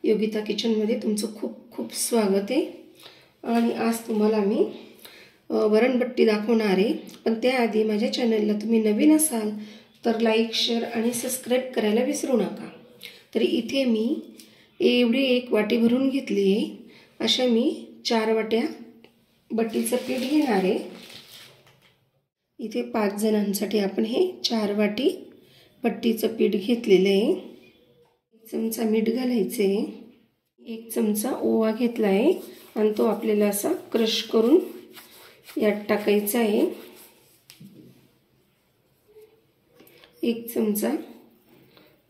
योगिता किचनमध्ये तुमचं खूप खूप स्वागत आहे। आणि आज तुम्हाला मी वरणबट्टी दाखवणार आहे। पण त्याआधी माझ्या चॅनलला तुम्ही नवीन असाल तर लाईक शेअर आणि सबस्क्राइब करायला विसरू नका। तर इथे मी एवढी एक वाटी भरून घेतली आहे। अशा मी 4 वाट्या बट्टीचं पीठ घेणार आहे। इथे 5 जणांसाठी आपण हे 4 वाटी बट्टीचं पीठ घेतलेलं आहे। 1 चमचा मीठ घालायचे, 1 चमचा ओवा घेतला आहे आणि तो आपल्याला असा क्रश करून यात टाकायचा आहे। 1 चमचा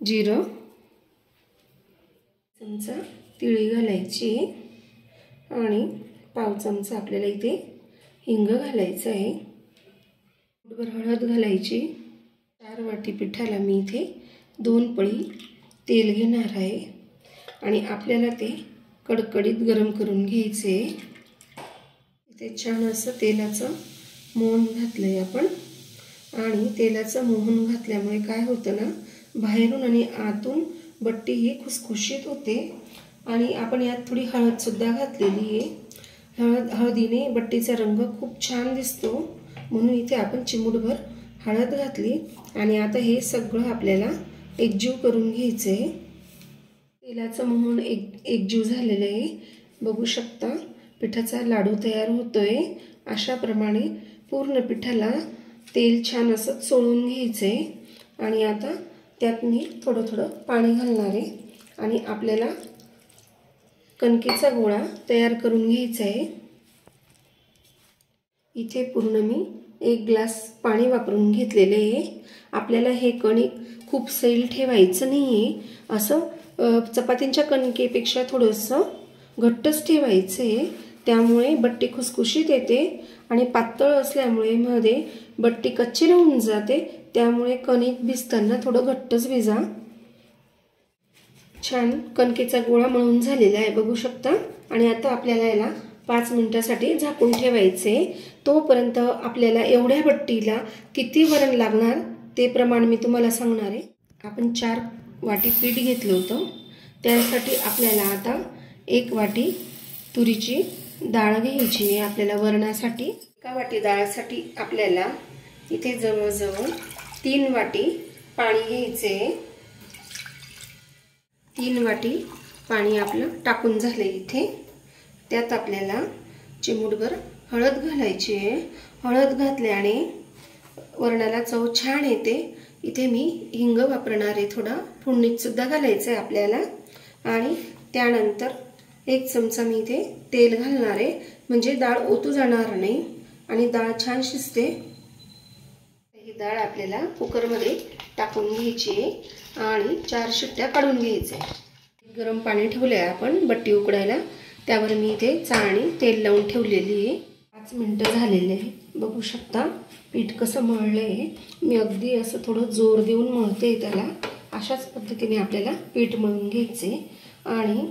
जिरं, 1 चमचा तिळी घालायची आणि पाव चमचा आपल्याला इथे हिंग घालायचं आहे। हळद घालायची। 4 वाटी पिठाला मी इथे 2 पळी तेल घेणार आहे आणि आपल्याला ते कडकडीत गरम करून घ्यायचे। इथे छान असं तेलाचं मोहन घातलंय आपण आणि तेलाचं मोहन घातल्यामुळे काय होतं ना, बाहेरून आणि आतून बट्टी ही खुसखुशीत होते। आणि आपण यात थोडी हळद सुद्धा घातलेली आहे। हळदीने बट्टीचा रंग खूप छान दिसतो, म्हणून इथे आपण चिमूटभर हळद घातली आणि आता हे सगळं आपल्याला एकजीव करून घ्यायचे। तेलाचं मोहन एकजीव झालेलं आहे, बघू शकता पिठाचा लाडू तयार होतोय। अशा प्रमाणे पूर्ण पिठाला तेल छान असं चोळून घ्यायचे आणि आता त्यात मी थोडं थोडं पाणी घालणार आहे आणि आपल्याला कणकेचा गोळा तयार करून घ्यायचा आहे। इथे पूर्ण मी 1 ग्लास पाणी वापरून घेतलेले आहे। आपल्याला हे कणिक खूप सैल ठेवायचं नाहीये, असं चपातींच्या कणकेपेक्षा थोडंसं घट्टच ठेवायचं आहे। त्यामुळे बट्टी खुसखुशीत येते आणि पातळ असल्यामुळे मध्ये बट्टी कच्ची राहून जाते। त्यामुळे कणिक भिजताना थोडं घट्टच भिजा। छान कणकेचा गोळा मळून झालेला आहे, बघू शकता। आणि आता आपल्याला याला 5 मिनिटांसाठी झाकून ठेवायचे। तोपर्यंत आपल्याला एवढ्या बट्टीला किती वरण लागणार ते प्रमाण मी तुम्हाला सांगणार आहे। आपण 4 वाटी पीठ घेतलं होतं, त्यासाठी आपल्याला आता 1 वाटी तुरीची डाळ घ्यायची आहे। आपल्याला वरणासाठी 1 वाटी डाळसाठी आपल्याला इथे जवळजवळ 3 वाटी पाणी घ्यायचे। 3 वाटी पाणी आपलं टाकून झाले। इथे त्यात आपल्याला चिमूटभर हळद घालायची आहे। हळद घातल्याने वरणाला चव छान येते। इथे मी हिंग वापरणार आहे, थोडा फोडणीत सुद्धा घालायचं आहे आपल्याला। आणि त्यानंतर 1 चमचा मी इथे तेल घालणार आहे, म्हणजे डाळ ओतू जाणार नाही आणि डाळ छान शिजते। ही डाळ आपल्याला कुकरमध्ये टाकून घ्यायची आहे आणि 4 शिट्ट्या काढून घ्यायच्या। गरम पाणी ठेवले आहे आपण बट्टी उकडायला, त्यावर मी इथे चाळणी तेल लावून ठेवलेली आहे। 5 मिनिटं झालेले आहे, बघू शकता पीठ कसं मळलंय। मी अगदी असं थोडं जोर देऊन मळते त्याला। अशाच पद्धतीने आपल्याला पीठ मळून घ्यायचे आणि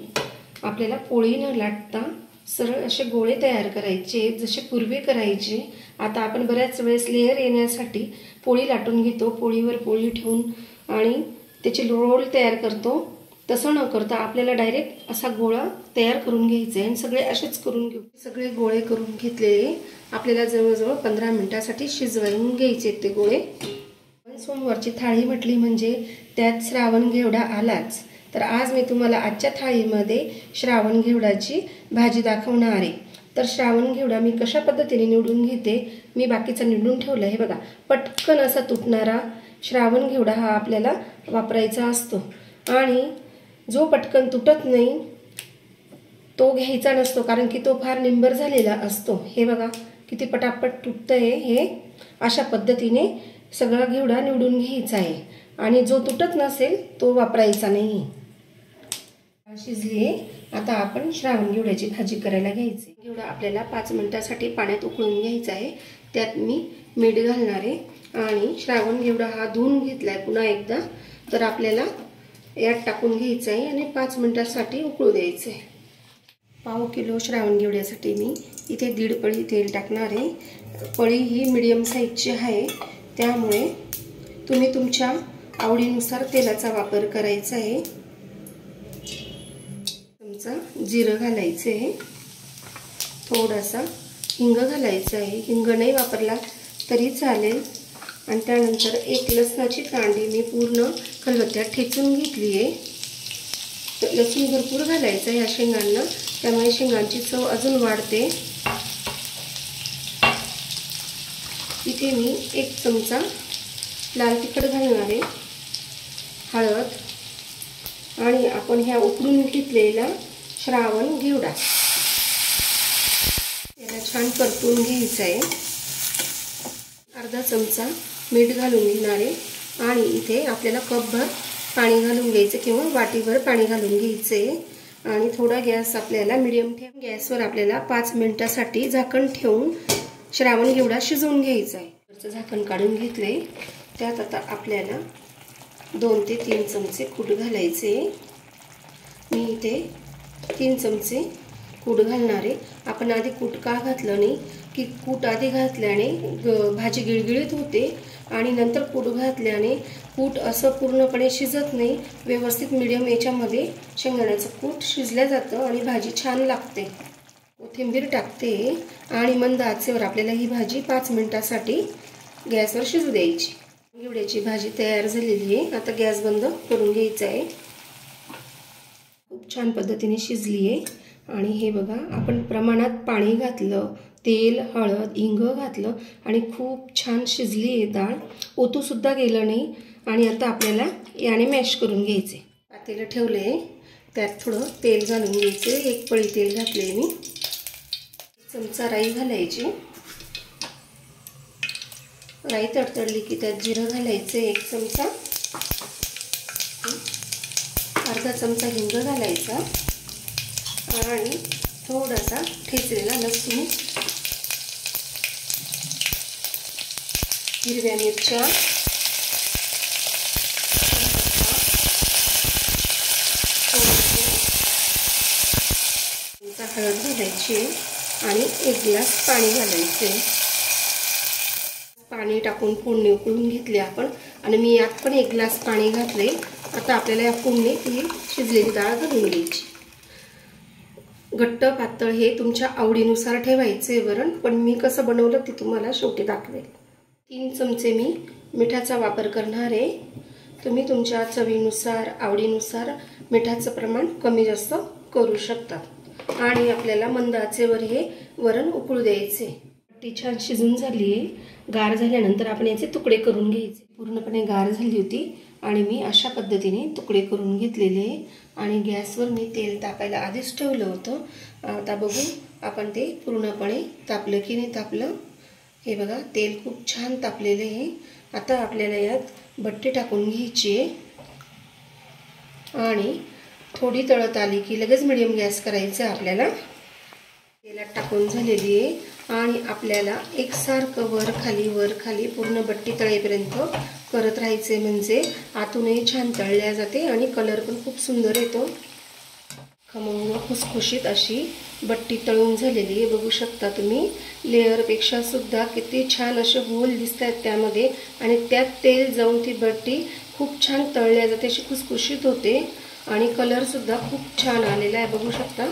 आपल्याला पोळी न लाटता सरळ असे गोळे तयार करायचे, जसे पूर्वी करायचे। आता आपण बऱ्याच वेळेस लेयर येण्यासाठी पोळी लाटून घेतो, पोळीवर पोळी ठेवून आणि त्याचे रोल तयार करतो। तसं न करता आपल्याला डायरेक्ट असा गोळा तयार करून घ्यायचा आहे आणि सगळे असेच करून घेऊ। सगळे गोळे करून घेतलेले आपल्याला जवळजवळ 15 मिनिटांसाठी शिजवून घ्यायचे ते गोळे। सोमवारची थाळी म्हटली म्हणजे त्यात श्रावण घेवडा आलाच। तर आज मी तुम्हाला आजच्या थाळीमध्ये श्रावण घेवडाची भाजी दाखवणार आहे। तर श्रावण घेवडा मी कशा पद्धतीने निवडून घेते, मी बाकीचा निवडून ठेवला आहे बघा। पटकन असा तुटणारा श्रावण घेवडा हा आपल्याला वापरायचा असतो आणि जो पटकन तुटत नाही तो घ्यायचा नसतो, कारण की तो फार निंबर झालेला असतो। हे बघा किती पटापट तुटतंय। हे अशा पद्धतीने सगळा घेवडा निवडून घ्यायचा आहे आणि जो तुटत नसेल तो वापरायचा नाही। शिजली, आता आपण श्रावण घेवड्याची भाजी करायला घ्यायची। घेवडा आपल्याला 5 मिनिटांसाठी पाण्यात उकळून घ्यायचा आहे। त्यात मी मीठ घालणार आहे आणि श्रावण घेवडा हा धुवून घेतलाय पुन्हा एकदा। तर आपल्याला यात टाकून घ्यायचं आहे आणि 5 मिनिटांसाठी उकळू द्यायचं आहे। पाव किलो श्रावण घेवड्यासाठी मी इथे 1.5 पळी तेल टाकणार आहे। पळी ही मीडियम साईजची आहे, त्यामुळे तुम्ही तुमच्या आवडीनुसार तेलाचा वापर करायचा आहे। चमचा जिरं घालायचं आहे, थोडासा हिंग घालायचा आहे, हिंग नाही वापरला तरी चालेल, आणि त्यानंतर एक लसणाची कांडी मी पूर्ण खलबत्त्यात ठेचून घेतली आहे. लसूण भरपूर घालायचं आहे या शेंगांना, त्यामुळे शेंगांची चव अजून वाढते. इथे मी 1 चमचा लाल तिखट घालणार आहे, हळद, आणि आपण ह्या उकडून घेतलेला श्रावण घेवडा याला छान परतून घ्यायचं आहे. अर्धा चमचा मीठ घालून घेणार आहे, आणि इथे आपल्याला कपभर पाणी घालून घ्यायचं किंवा वाटीभर पाणी घालून घ्यायचं आहे. आणि थोडा गॅस आपल्याला मीडियम ठेवून गॅसवर आपल्याला 5 मिनिटासाठी झाकण ठेवून श्रावण घेवडा शिजवून घ्यायचा आहे. वरचं झाकण काढून घेतले. त्यात आता आपल्याला 2 ते 3 चमचे कूट घालायचे. मी इथे 3 चमचे कूट घालणार आहे. आपण आधी कूट का घातलं नाही की कूट आधी घातल्याने भाजी गिळगिळीत होते, आणि नंतर कूट घातल्याने कूट असं पूर्णपणे शिजत नाही, व्यवस्थित मीडियम याच्यामध्ये शेंगदाण्याचं कूट शिजलं जातं आणि भाजी छान लागते. कोथिंबीर टाकते आणि मंद आचेवर आपल्याला ही भाजी 5 मिनिटासाठी गॅसवर शिजू द्यायची. घेवड्याची भाजी तयार झालेली आहे. आता गॅस बंद करून घ्यायचा आहे. खूप छान पद्धतीने शिजली आहे. आणि हे बघा, आपण प्रमाणात पाणी घातलं, तेल, हळद, हिंग घातलं आणि खूप छान शिजली आहे डाळ. ओतूसुद्धा गेलं नाही. आणि आता आपल्याला याने मॅश करून घ्यायचे. पातेलं ठेवले, त्यात थोडं तेल घालून घ्यायचे. 1 पळी तेल घातले मी. 1 चमचा राई घालायची. राई तडतडली की त्यात जिरं घालायचे 1 चमचा, अर्धा चमचा हिंग घालायचा, आणि थोडासा ठेचलेला लसूण, हिरव्या मिरच्या, हळद घालायची आणि 1 ग्लास पाणी घालायचे. पाणी टाकून फोडणी उकळून घेतली आपण, आणि मी यात पण 1 ग्लास पाणी घातले. आता आपल्याला या फोडणीत ही शिजलेली डाळ घालून घ्यायची. घट्ट पातळ हे तुमच्या आवडीनुसार ठेवायचे वरण, पण मी कसं बनवलं ते तुम्हाला शेवटी दाखवेल. 3 चमचे मी मिठाचा वापर करणार आहे. तुम्ही तुमच्या चवीनुसार आवडीनुसार मिठाचं प्रमाण कमी जास्त करू शकता. आणि आपल्याला मंद आचेवर हे वरण उकळू द्यायचे. ती छान शिजून झाली आहे. गार झाल्यानंतर आपण याचे तुकडे करून घ्यायचे. पूर्णपणे गार झाली होती आणि मी अशा पद्धतीने तुकडे करून घेतलेले. आणि गॅसवर मी तेल तापायला आधीच ठेवलं होतं. आता बघू आपण ते पूर्णपणे तापलं की नाही तापलं. हे बघा, तेल खूप छान तापलेले आहे. आता आपल्याला यात बट्टी टाकून घ्यायची आहे, आणि थोडी तळत आली की लगेच मिडियम गॅस करायचा आपल्याला. तेलात टाकून झालेली आहे, आणि आपल्याला एकसारखं वर खाली पूर्ण बट्टी तळेपर्यंत करत राहायचे, म्हणजे आतूनही छान तळल्या जाते आणि कलर पण खूप सुंदर येतो. खमंग खुसखुशीत अशी बट्टी तळून झालेली आहे. बघू शकता तुम्ही, लेअरपेक्षा सुद्धा किती छान असे होल दिसत आहेत त्यामध्ये, आणि त्यात तेल जाऊन ती बट्टी खूप छान तळल्या जाते, अशी खुसखुशीत होते. आणि कलर सुद्धा खूप छान आलेला आहे. बघू शकता,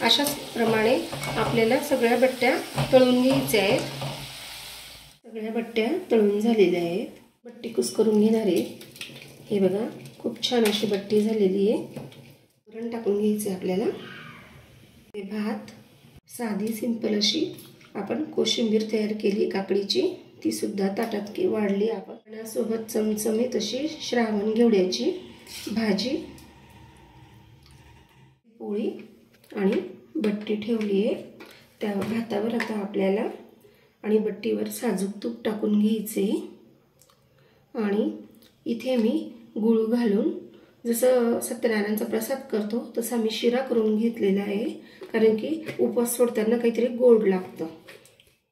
अशाच प्रमाणे आपल्याला सगळ्या बट्ट्या तळून घ्यायच्या आहेत. सगळ्या बट्ट्या तळून झालेल्या आहेत. बट्टी कुस्करून घेणार आहे. हे बघा, खूप छान अशी बट्टी झालेली आहे. वरण टाकून घ्यायचे आपल्याला. हे भात, साधी सिंपल अशी आपण कोशिंबीर तयार केली काकडीची, ती सुद्धा ताटात वाढली आपण. सोबत चमचमीत अशी श्रावण घेवड्याची भाजी, पोळी आणि बट्टी ठेवली आहे. त्या भातावर आता आपल्याला आणि बट्टीवर साजूक तूप टाकून घ्यायचे. आणि इथे मी गूळ घालून, जसं सत्यनारायणचा प्रसाद करतो तसा मी शिरा करून घेतलेला आहे, कारण की उपवास सोडताना काहीतरी गोड लागतं.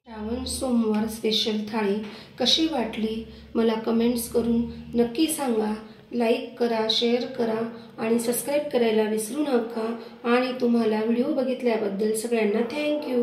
श्रावण सोमवार स्पेशल थाळी कशी वाटली मला कमेंट्स करून नक्की सांगा. लाईक करा, शेअर करा आणि सबस्क्राईब करायला विसरू नका. आणि तुम्हाला व्हिडिओ बघितल्याबद्दल सगळ्यांना थँक्यू.